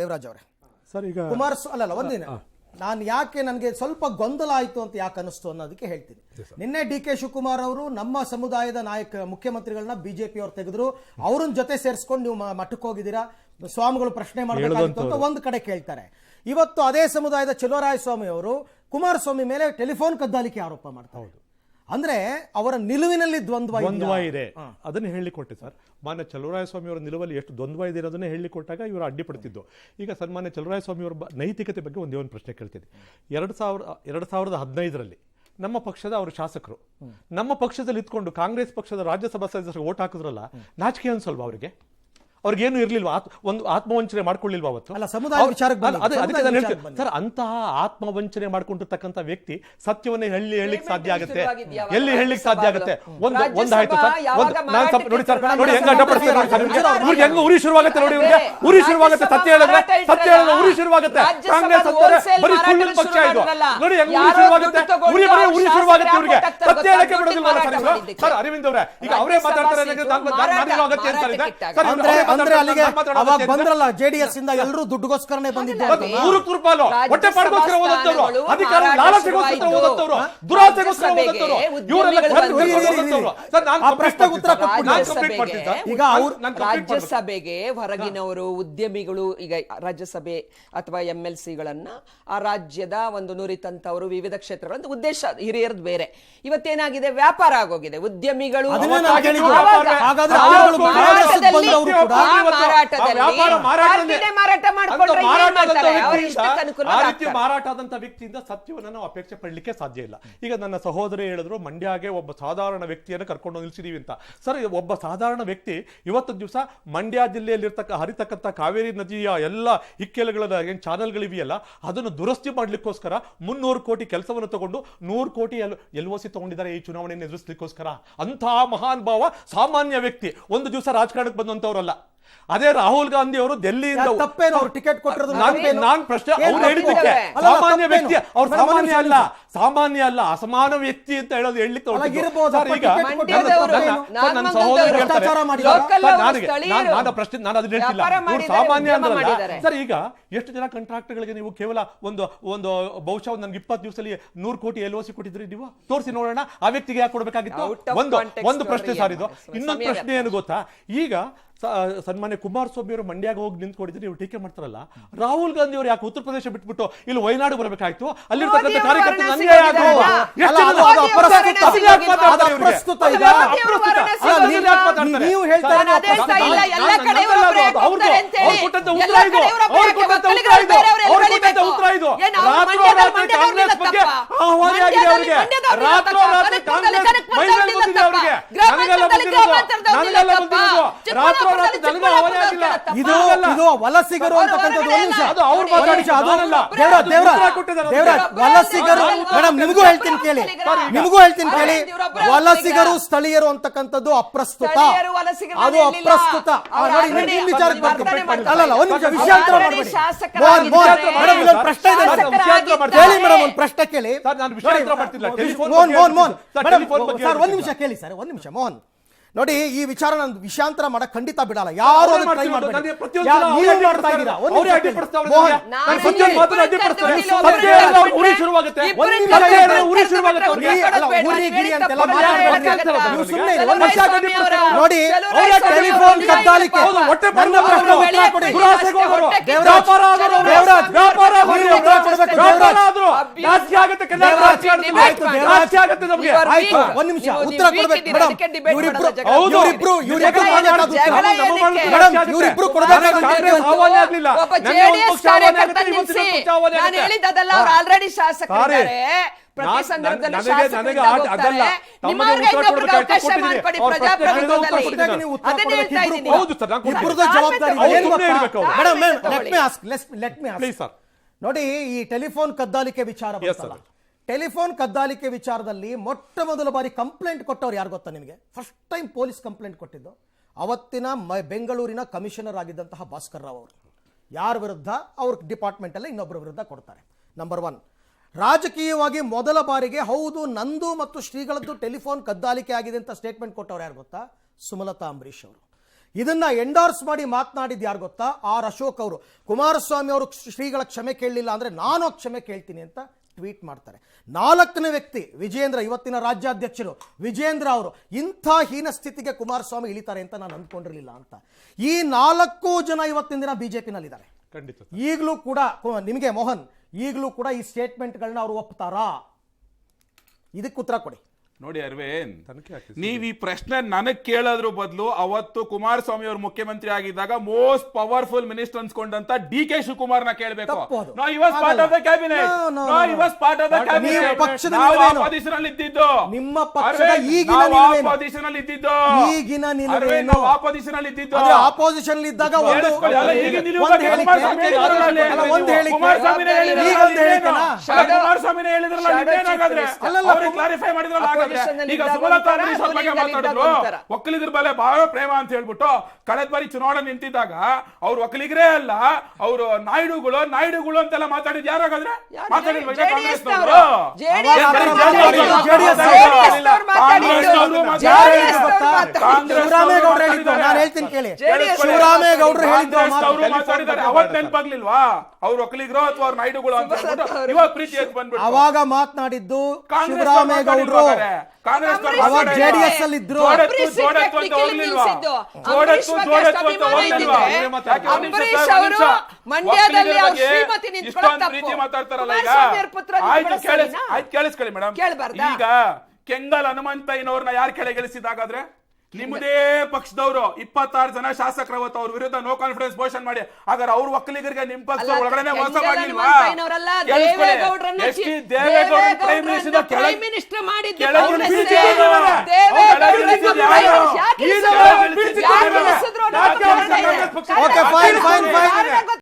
ದೇವರಾಜ್ ಅವರೇ ಸರ್, ಈಗ ಅಲ್ಲ ಒಂದಿನ ನಾನು ಯಾಕೆ ನನಗೆ ಸ್ವಲ್ಪ ಗೊಂದಲ ಆಯಿತು ಅಂತ ಯಾಕೆ ಅನಿಸ್ತು ಅನ್ನೋದಕ್ಕೆ ಹೇಳ್ತೀನಿ. ನಿನ್ನೆ ಡಿ.ಕೆ. ಶಿವಕುಮಾರ್ ಅವರು ನಮ್ಮ ಸಮುದಾಯದ ಮುಖ್ಯಮಂತ್ರಿಗಳನ್ನ ಬಿಜೆಪಿ ಅವ್ರು ತೆಗೆದ್ರು, ಅವ್ರನ್ನ ಜೊತೆ ಸೇರಿಸ್ಕೊಂಡು ನೀವು ಮಠಕ್ಕೆ ಹೋಗಿದ್ದೀರಾ, ಸ್ವಾಮಿಗಳು ಪ್ರಶ್ನೆ ಮಾಡಬೇಕಾಗಿತ್ತು ಅಂತ ಒಂದು ಕಡೆ ಕೇಳ್ತಾರೆ. ಇವತ್ತು ಅದೇ ಸಮುದಾಯದ ಚೆಲುವರಾಯ ಸ್ವಾಮಿ ಅವರು ಕುಮಾರಸ್ವಾಮಿ ಮೇಲೆ ಟೆಲಿಫೋನ್ ಕದ್ದಾಲಿಕೆ ಆರೋಪ ಮಾಡ್ತಾರೆ. ಅಂದ್ರೆ ಅವರ ನಿಲುವಿನಲ್ಲಿ ದ್ವಂದ್ವ ಇದೆ, ಅದನ್ನ ಹೇಳಿಕೊಟ್ಟೆ ಸರ್. ಮಾನ್ಯ ಚಲುವರಾಯ ಸ್ವಾಮಿ ಅವರ ನಿಲುವಲ್ಲಿ ಎಷ್ಟು ದ್ವಂದ್ವ ಇದೆ ಅನ್ನೋದನ್ನೇ ಹೇಳಿಕೊಟ್ಟಾಗ ಇವರು ಅಡ್ಡಿಪಡ್ತಿದ್ದು. ಈಗ ಸನ್ಮಾನ್ಯ ಚಲುವರಾಯ ಸ್ವಾಮಿ ಅವರ ನೈತಿಕತೆ ಬಗ್ಗೆ ಒಂದೇ ಒಂದು ಪ್ರಶ್ನೆ ಕೇಳ್ತೀನಿ. 2015ರಲ್ಲಿ ನಮ್ಮ ಪಕ್ಷದ ಅವರು ಶಾಸಕರು ನಮ್ಮ ಪಕ್ಷದಲ್ಲಿ ಇದ್ಕೊಂಡು ಕಾಂಗ್ರೆಸ್ ಪಕ್ಷದ ರಾಜ್ಯಸಭಾ ಸದಸ್ಯರಿಗೆ ಓಟ್ ಹಾಕಿದ್ರಲ್ಲ, ನಾಚಿಕೆ ಅನ್ಸಲ್ವಾ ಅವರಿಗೆ? ಅವ್ರಿಗೇನು ಇರ್ಲಿಲ್ವಾ? ಒಂದು ಆತ್ಮವಂಚನೆ ಮಾಡ್ಕೊಳ್ಳಿಲ್ವಾ ಅವತ್ತು? ಸರ್, ಅಂತಹ ಆತ್ಮವಂಚನೆ ಮಾಡ್ಕೊಂಡಿರ್ತಕ್ಕಂಥ ವ್ಯಕ್ತಿ ಸತ್ಯವನ್ನೇ ಹೇಳಲಿಕ್ಕೆ ಸಾಧ್ಯ ಆಗುತ್ತೆ? ಎಲ್ಲಿ ಹೇಳಲಿಕ್ಕೆ ಸಾಧ್ಯ ಆಗುತ್ತೆ? ಒಂದಾಯ್ತು ಸರ್, ನೋಡಿ ಸರ್, ನೋಡಿ ಹೆಂಗ ಅಡ್ಡಪಡಿಸ್ತಾರೆ, ಹೆಂಗ ಉರಿ ಶುರುವಾಗುತ್ತೆ ನೋಡಿ, ಇವ್ರಿಗೆ ಉರಿ ಶುರುವಾಗುತ್ತೆ. ಸತ್ಯ ಹೇಳಿದ್ರೆ ಉರಿ ಶುರುವಾಗುತ್ತೆ. ಕಾಂಗ್ರೆಸ್ ಬರೀ ಸುಳ್ಳಿನ ಪಕ್ಷ ಇದು. ನೋಡಿ ಹೆಂಗ ಉರಿ ಶುರುವಾಗುತ್ತೆ, ಉರಿ ಶುರುವಾಗುತ್ತೆ ಇವ್ರಿಗೆ. ಸತ್ಯ ಹೇಳಕ್ಕೆ ಬಿಡೋದಿಲ್ಲ ಸರ್. ಅರವಿಂದ್ ಅವರೇ, ಈಗ ಅವರೇ ಮಾತಾಡ್ತಾರೆ ಅಂತ ಅಂದ್ರೆ ಅಲ್ಲಿಗೆ ಅವಾಗ ಬಂದ್ರಲ್ಲ ಜೆಡಿಎಸ್ ಇಂದ ಎಲ್ಲರೂ ದುಡ್ಡುಗೋಸ್ಕರನೇ ಬಂದಿದ್ದಾರೆ. ರಾಜ್ಯಸಭೆಗೆ ಹೊರಗಿನವರು ಉದ್ಯಮಿಗಳು ಈಗ ರಾಜ್ಯಸಭೆ ಅಥವಾ MLC-ಗಳನ್ನ ಆ ರಾಜ್ಯದ ಒಂದು ನುರಿತಂತವರು ವಿವಿಧ ಕ್ಷೇತ್ರಗಳ ಉದ್ದೇಶ ಹಿರಿಯರದು ಬೇರೆ. ಇವತ್ತೇನಾಗಿದೆ, ವ್ಯಾಪಾರ ಆಗೋಗಿದೆ. ಉದ್ಯಮಿಗಳು ಮಾರಾಟ ಆದಂತ ವ್ಯಕ್ತಿಯಿಂದ ಸತ್ಯವನ್ನು ನಾವು ಅಪೇಕ್ಷೆ ಪಡಲಿಕ್ಕೆ ಸಾಧ್ಯ ಇಲ್ಲ. ಈಗ ನನ್ನ ಸಹೋದರಿ ಹೇಳಿದ್ರು ಮಂಡ್ಯಗೆ ಒಬ್ಬ ಸಾಧಾರಣ ವ್ಯಕ್ತಿಯನ್ನು ಕರ್ಕೊಂಡು ನಿಲ್ಸಿದೀವಿ ಅಂತ. ಸರ್, ಒಬ್ಬ ಸಾಧಾರಣ ವ್ಯಕ್ತಿ ಇವತ್ತು ದಿವಸ ಮಂಡ್ಯ ಜಿಲ್ಲೆಯಲ್ಲಿ ಹರಿತಕ್ಕಂಥ ಕಾವೇರಿ ನದಿಯ ಎಲ್ಲ ಇಕ್ಕೆಲುಗಳ ಏನ್ ಚಾನೆಲ್ಗಳಿವೆಯಲ್ಲ, ಅದನ್ನು ದುರಸ್ತಿ ಮಾಡ್ಲಿಕ್ಕೋಸ್ಕರ 300 ಕೋಟಿ ಕೆಲಸವನ್ನು ತಗೊಂಡು 100 ಕೋಟಿ LOC ತಗೊಂಡಿದ್ದಾರೆ ಈ ಚುನಾವಣೆಯನ್ನು ಎದುರಿಸಲಿಕ್ಕೋಸ್ಕರ. ಅಂತಹ ಮಹಾನ್ ಭಾವ, ಸಾಮಾನ್ಯ ವ್ಯಕ್ತಿ, ಒಂದು ದಿವಸ ರಾಜಕಾರಣಕ್ಕೆ ಬಂದಂತವರಲ್ಲ. ಅದೇ ರಾಹುಲ್ ಗಾಂಧಿ ಅವರು ಡೆಲ್ಲಿಯಿಂದ ಟಿಕೆಟ್ ಕೊಟ್ಟಿರೋದು ನಾನ್ ಪ್ರಶ್ನೆ ಅವ್ರು ಹೇಳಿದ್ದಕ್ಕೆ ಸಾಮಾನ್ಯ ವ್ಯಕ್ತಿ, ಅವ್ರು ಸಾಮಾನ್ಯ ಅಲ್ಲ ಅಸಮಾನ ವ್ಯಕ್ತಿ ಅಂತ ಹೇಳೋದು ಹೇಳಲಿಕ್ಕೆ ನನ್ನ ಸಹೋದರ ನಾನು ಪ್ರಶ್ನೆ ನಾನು ಅದನ್ನ ಹೇಳ್ತಿಲ್ಲ, ಸಾಮಾನ್ಯ ಅಂದ್ರೆ ಸರ್. ಈಗ ಎಷ್ಟು ಜನ ಕಾಂಟ್ರಾಕ್ಟ್ಗಳಿಗೆ ನೀವು ಕೇವಲ ಒಂದು ಬಹುಶಃ ನನ್ಗೆ 20 ದಿವಸದಲ್ಲಿ 100 ಕೋಟಿ LOC ಕೊಟ್ಟಿದ್ರಿ, ನೀವು ತೋರಿಸಿ ನೋಡೋಣ, ಆ ವ್ಯಕ್ತಿಗೆ ಯಾಕೆ ಕೊಡ್ಬೇಕಾಗಿತ್ತು? ಒಂದು ಪ್ರಶ್ನೆ ಸರ್ ಇದು. ಇನ್ನೊಂದು ಪ್ರಶ್ನೆ ಏನು ಗೊತ್ತಾ, ಈಗ ಸನ್ಮಾನ್ಯ ಕುಮಾರಸ್ವಾಮಿ ಅವರು ಮಂಡ್ಯಗೆ ಹೋಗಿ ನಿಂತ್ಕೊಂಡಿದ್ರೆ ನೀವು ಟೀಕೆ ಮಾಡ್ತಾರಲ್ಲ, ರಾಹುಲ್ ಗಾಂಧಿ ಅವರು ಯಾಕೆ ಉತ್ತರ ಪ್ರದೇಶ ಬಿಟ್ಬಿಟ್ಟು ಇಲ್ಲಿ ವಯನಾಡು ಬರಬೇಕಾಯ್ತು? ಅಲ್ಲಿರ್ತಕ್ಕಂಥ ಕಾರ್ಯಕರ್ತರು ಇದು ವಲಸಿಗರು ಅಂತಕ್ಕಂಥದ್ದು. ವಲಸಿಗರು ಮೇಡಮ್, ನಿಮಗೂ ಹೇಳ್ತೀನಿ ಕೇಳಿ, ವಲಸಿಗರು ಸ್ಥಳೀಯರು ಅಂತಕ್ಕಂಥದ್ದು ಅಪ್ರಸ್ತುತ, ಅದು ಅಪ್ರಸ್ತುತ. ನೋಡಿ ವಿಚಾರಕ್ಕೆ ಬರ್ತೀನಿ. ಅಲ್ಲ ಒಂದು ನಿಮಿಷ, ವಿಷಯಾಂತರ ಮಾಡಬೇಡಿ. ಪ್ರಶ್ನೆ ಇದೆ ಮೇಡಮ್, ಒಂದು ಪ್ರಶ್ನೆ ಕೇಳಿ. ಒಂದ್ ನಿಮಿಷ ಕೇಳಿ ಸರ್, ಒಂದ್ ನಿಮಿಷ ಮೋಹನ್. ನೋಡಿ, ಈ ವಿಚಾರ ನಾನು ವಿಷಯಾಂತರ ಮಾಡಕ್ ಖಂಡಿತ ಬಿಡಲ್ಲ. ಯಾರು ಟ್ರೈ ಮಾಡಬೇಡಿ. ನೋಡಿ, ಟೆಲಿಫೋನ್ ಕದ್ದಾಲಿಕೆ ಒಂದ್ ನಿಮಿಷ ಉತ್ತರ ಕೊಡ್ಬೇಕು. ಆಲ್ರೆಡಿ ಶಾಸಕರಿದ್ದಾರೆ, ಪ್ರತಿ ಸಂದರ್ಭದಲ್ಲಿ ನೋಡಿ, ಈ ಟೆಲಿಫೋನ್ ಕದ್ದಾಲಿಕೆ ವಿಚಾರ, ಟೆಲಿಫೋನ್ ಕದ್ದಾಲಿಕೆ ವಿಚಾರದಲ್ಲಿ ಮೊಟ್ಟ ಮೊದಲ ಬಾರಿ ಕಂಪ್ಲೇಂಟ್ ಕೊಟ್ಟವ್ರು ಯಾರು ಗೊತ್ತಾ ನಿಮಗೆ? ಫಸ್ಟ್ ಟೈಮ್ ಪೊಲೀಸ್ ಕಂಪ್ಲೇಂಟ್ ಕೊಟ್ಟಿದ್ದು ಅವತ್ತಿನ ಬೆಂಗಳೂರಿನ ಕಮಿಷನರ್ ಆಗಿದ್ದಂತಹ ಭಾಸ್ಕರ್ ರಾವ್ ಅವರು. ಯಾರ ವಿರುದ್ಧ? ಅವ್ರ ಡಿಪಾರ್ಟ್ಮೆಂಟ್ ಅಲ್ಲೇ ಇನ್ನೊಬ್ಬರ ವಿರುದ್ಧ ಕೊಡ್ತಾರೆ. ನಂಬರ್ 1, ರಾಜಕೀಯವಾಗಿ ಮೊದಲ ಬಾರಿಗೆ ಹೌದು ನಂದು ಮತ್ತು ಶ್ರೀಗಳದ್ದು ಟೆಲಿಫೋನ್ ಕದ್ದಾಲಿಕೆ ಆಗಿದೆ ಅಂತ ಸ್ಟೇಟ್ಮೆಂಟ್ ಕೊಟ್ಟವ್ರು ಯಾರು ಗೊತ್ತಾ? ಸುಮಲತಾ ಅಂಬರೀಶ್ ಅವರು. ಇದನ್ನ ಎಂಡೋರ್ಸ್ ಮಾಡಿ ಮಾತನಾಡಿದ್ ಯಾರು ಗೊತ್ತಾ? ಆರ್ ಅಶೋಕ್ ಅವರು. ಕುಮಾರಸ್ವಾಮಿ ಅವರು ಶ್ರೀಗಳ ಕ್ಷಮೆ ಕೇಳಲಿಲ್ಲ ಅಂದ್ರೆ ನಾನು ಕ್ಷಮೆ ಕೇಳ್ತೀನಿ ಅಂತ ಟ್ವೀಟ್ ಮಾಡ್ತಾರೆ. 4ನೇ ವ್ಯಕ್ತಿ ವಿಜೇಂದ್ರ, ಇವತ್ತಿನ ರಾಜ್ಯಾಧ್ಯಕ್ಷರು ವಿಜೇಂದ್ರ ಅವರು. ಇಂಥ ಹೀನ ಸ್ಥಿತಿಗೆ ಕುಮಾರಸ್ವಾಮಿ ಇಳಿತಾರೆ ಅಂತ ನಾನು ಅಂದ್ಕೊಂಡಿರಲಿಲ್ಲ ಅಂತ. ಈ 4 ಜನ ಇವತ್ತಿನ ದಿನ ಬಿಜೆಪಿನಲ್ಲಿದ್ದಾರೆ. ಖಂಡಿತ ಈಗಲೂ ಕೂಡ ನಿಮಗೆ ಮೋಹನ್, ಈಗಲೂ ಕೂಡ ಈ ಸ್ಟೇಟ್ಮೆಂಟ್ಗಳನ್ನ ಅವರು ಒಪ್ತಾರಾ? ಇದಕ್ಕೆ ಉತ್ತರ ಕೊಡಿ. ನೋಡಿ ಅರವಿಂದ್, ತನಿಖೆ ಆಗ್ತಿದೆ. ನೀವ್ ಈ ಪ್ರಶ್ನೆ ನನಗ್ ಕೇಳೋದ್ರ ಬದಲು ಅವತ್ತು ಕುಮಾರಸ್ವಾಮಿ ಅವರು ಮುಖ್ಯಮಂತ್ರಿ ಆಗಿದ್ದಾಗ ಮೋಸ್ಟ್ ಪವರ್ಫುಲ್ ಮಿನಿಸ್ಟರ್ ಅನ್ಸ್ಕೊಂಡಂತ DK ಶಿವಕುಮಾರ್ ನ ಕೇಳಬೇಕು. ತಪ್ಪು ಅದು. No, he was part of the cabinet. No. No, he was part of the ನೀವು cabinet. ಪಕ್ಷದ ನಾವು ನಿಲುವೇನು? opposition ಅಲ್ಲಿ ಇದ್ದಿದ್ದು. ನಿಮ್ಮ ಪಕ್ಷದ ಅರವಿಂದ್, ಈಗಿನ ನಾವು ನಿಲುವೇನು? opposition ಅಲ್ಲಿ ಇದ್ದಿದ್ದು. ಈಗಿನ ಅರವಿಂದ್, ನಿಲುವೇನು? ನಾವು opposition ಅಲ್ಲಿ ಇದ್ದಿದ್ದು. ಆದ್ರೆ ಆಪೋಸಿಷನ್ ಇದ್ದಾಗ ಒಂದು ಕೇಳಿಸ್ಕೊಳ್ಳಿ, ಅಲ್ಲ, ಈಗ ನಿಲುವು ಒಂದು ಬಗ್ಗೆ ಹೇಳಿಕೆ, ಕುಮಾರಸ್ವಾಮಿ ಹೇಳಿದ್ರಲ್ಲ ಅಲ್ಲಿ. ಅಲ್ಲ, ಒಂದು ಹೇಳಿಕೆ. ಕುಮಾರಸ್ವಾಮಿನೇ ಹೇಳಿದ್ರಲ್ಲ ಈಗ ಒಂದು ಅಲ್ಲಿ ಹೇಳಿಕೆನಾ? ಅಲ್ಲ, ಕುಮಾರಸ್ವಾಮಿನೇ ಹೇಳಿದ್ರಲ್ಲ ಅಲ್ಲಿ Shadow ಇದೇನಾಗಾದ್ರೆ? chief minister. ಅವ್ರಿಗೆ ಕ್ಲಾರಿಫೈ ಮಾಡಿದ್ರಲ್ಲ ಹಾಗಾದ್ರೆ. ಈಗ ಸುಮಲತಾ ಅಂಬರೀಶ್ ಅವ್ರ ಬಗ್ಗೆ ಮಾತಾಡಿದ್ರು, ಒಕ್ಕಲಿಗರ ಮೇಲೆ ಬಹಳ ಪ್ರೇಮ ಅಂತ ಹೇಳ್ಬಿಟ್ಟು ಕಳೆದ ಬಾರಿ ಚುನಾವಣೆ ನಿಂತಿದ್ದಾಗ ಅವ್ರು ಒಕ್ಕಲಿಗರೇ ಅಲ್ಲ, ಅವರು ನಾಯ್ಡುಗಳು ಅಂತೆಲ್ಲ ಮಾತಾಡಿದ್ ಯಾರಾಗಾದ್ರೆ? ಮಾತಾಡಿಲ್ವಾ ಈಗ ಕಾಂಗ್ರೆಸ್ನವರು? ಶಿವರಾಮೇಗೌಡರು ಹೇಳಿದ್ದು ನಾನು ಹೇಳ್ತೀನಿ ಕೇಳಿ. ಶಿವರಾಮೇಗೌಡರು ಹೇಳಿದ್ದು ಅವರು ಮಾತಾಡಿದ್ದಾರೆ, ಅವತ್ ನೆನಪಾಗ್ಲಿಲ್ವಾ ಅವ್ರು ಒಕ್ಕಲಿಗರು ಅಥವಾ ಅವ್ರು ನಾಯ್ಡುಗಳು ಅಂತ ಹೇಳ್ಬಿಟ್ಟು ಇವಾಗ ಪ್ರೀತಿ ಎದ್ದು ಬಂದ್ಬಿಟ್ಟು ಅವಾಗ ಮಾತನಾಡಿದ್ದು ಕಾಂಗ್ರೆಸ್ ಶಿವರಾಮೇಗೌಡರು. ಕಾಂಗ್ರೆಸ್ ಅವಾಗ JDS ಅಲ್ಲಿ ಇದ್ರು. ಅಂಬರೀಶ್ ಅವರು ಮಂಡ್ಯದಲ್ಲಿ ಅವ್ರ ಶ್ರೀಮತಿ ನಿಂತ್ಕೊಳ್ಳೋದು ತಪ್ಪು. ಪ್ರೀತಿ ಮಾತಾಡ್ತಾರಲ್ಲ ಈಗ. ಕುಮಾರಸ್ವಾಮಿ ಅವ್ರ ಪುತ್ರ ಆಯ್ತು, ಸರಿನಾ? ಕೇಳಿಸ್ಕೊಳ್ಳಿ ಮೇಡಮ್. ಕೇಳ್ಬಾರ್ದಾ? ಈಗ ಕೆಂಗಲ್ ಹನುಮಂತಯ್ಯನವ್ರನ್ನ ಯಾರು ಕೆಳಗಿಳಿಸಿದಾಗಾದ್ರೆ? ನಿಮ್ಮದೇ ಪಕ್ಷದವರು 26 ಜನ ಶಾಸಕರು ಅವತ್ತು ಅವ್ರ ವಿರುದ್ಧ ನೋ ಕಾನ್ಫಿಡೆನ್ಸ್ ಮೋಷನ್ ಮಾಡಿ, ಹಾಗಾದ್ರೆ ಅವ್ರ ಒಕ್ಕಲಿಗರಿಗೆ ನಿಮ್ ಪಕ್ಷ ಒಳಗಡೆ ಮೋಸ ಮಾಡ್ಲಿಲ್ವಾ? ದೇವೇಗೌಡರನ್ನ ಪ್ರೈಮ್ ಮಿನಿಸ್ಟರ್ ಪ್ರೈಮ್ ಮಿನಿಸ್ಟರ್ ಮಾಡಿದ್ದು ಕೆಳಗೆ ಕಾಂಗ್ರೆಸ್. ಇಳಿಸಿದ್ದಾರೆ. ದೇವೇಗೌಡರನ್ನ ಯಾರು? ಯಾಕೆ ಇಳಿಸಿದ್ರು? ಯಾಕೆ ಇಳಿಸಿದ್ರು? Okay, fine.